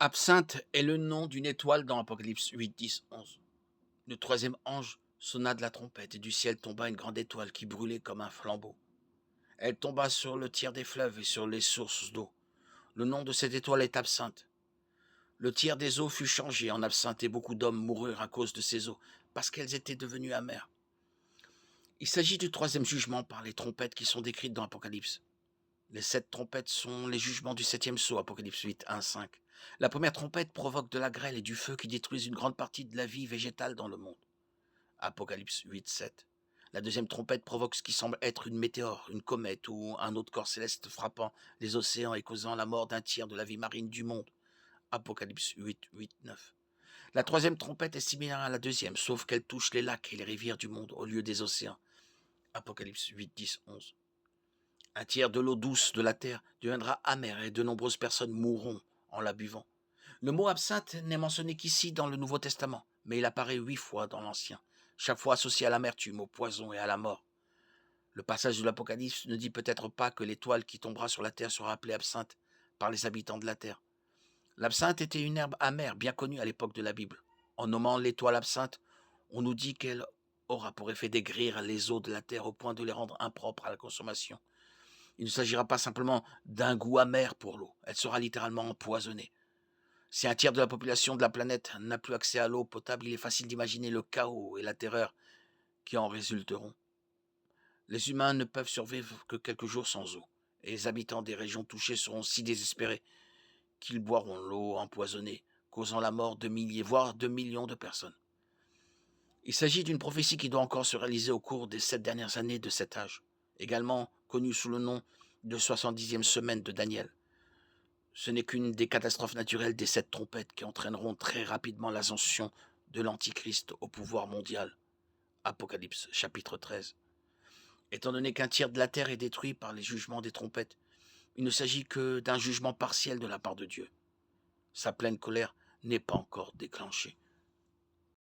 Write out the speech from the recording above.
Absinthe est le nom d'une étoile dans Apocalypse 8, 10, 11. Le troisième ange sonna de la trompette et du ciel tomba une grande étoile qui brûlait comme un flambeau. Elle tomba sur le tiers des fleuves et sur les sources d'eau. Le nom de cette étoile est Absinthe. Le tiers des eaux fut changé en absinthe et beaucoup d'hommes moururent à cause de ces eaux, parce qu'elles étaient devenues amères. Il s'agit du troisième jugement par les trompettes qui sont décrites dans Apocalypse. Les 7 trompettes sont les jugements du septième sceau, Apocalypse 8, 1, 5. La première trompette provoque de la grêle et du feu qui détruisent une grande partie de la vie végétale dans le monde. Apocalypse 8, 7. La deuxième trompette provoque ce qui semble être une météore, une comète ou un autre corps céleste frappant les océans et causant la mort d'un tiers de la vie marine du monde. Apocalypse 8, 8, 9. La troisième trompette est similaire à la deuxième, sauf qu'elle touche les lacs et les rivières du monde au lieu des océans. Apocalypse 8, 10, 11. Un tiers de l'eau douce de la terre deviendra amère et de nombreuses personnes mourront en la buvant. Le mot absinthe n'est mentionné qu'ici dans le Nouveau Testament, mais il apparaît 8 fois dans l'Ancien, chaque fois associé à l'amertume, au poison et à la mort. Le passage de l'Apocalypse ne dit peut-être pas que l'étoile qui tombera sur la terre sera appelée absinthe par les habitants de la terre. L'absinthe était une herbe amère bien connue à l'époque de la Bible. En nommant l'étoile absinthe, on nous dit qu'elle aura pour effet d'aigrir les eaux de la terre au point de les rendre impropres à la consommation. Il ne s'agira pas simplement d'un goût amer pour l'eau, elle sera littéralement empoisonnée. Si un tiers de la population de la planète n'a plus accès à l'eau potable, il est facile d'imaginer le chaos et la terreur qui en résulteront. Les humains ne peuvent survivre que quelques jours sans eau, et les habitants des régions touchées seront si désespérés qu'ils boiront l'eau empoisonnée, causant la mort de milliers, voire de millions de personnes. Il s'agit d'une prophétie qui doit encore se réaliser au cours des 7 dernières années de cet âge, également connue sous le nom de 70e semaine de Daniel. Ce n'est qu'une des catastrophes naturelles des 7 trompettes qui entraîneront très rapidement l'ascension de l'Antichrist au pouvoir mondial. Apocalypse chapitre 13. Étant donné qu'un tiers de la terre est détruit par les jugements des trompettes, il ne s'agit que d'un jugement partiel de la part de Dieu. Sa pleine colère n'est pas encore déclenchée.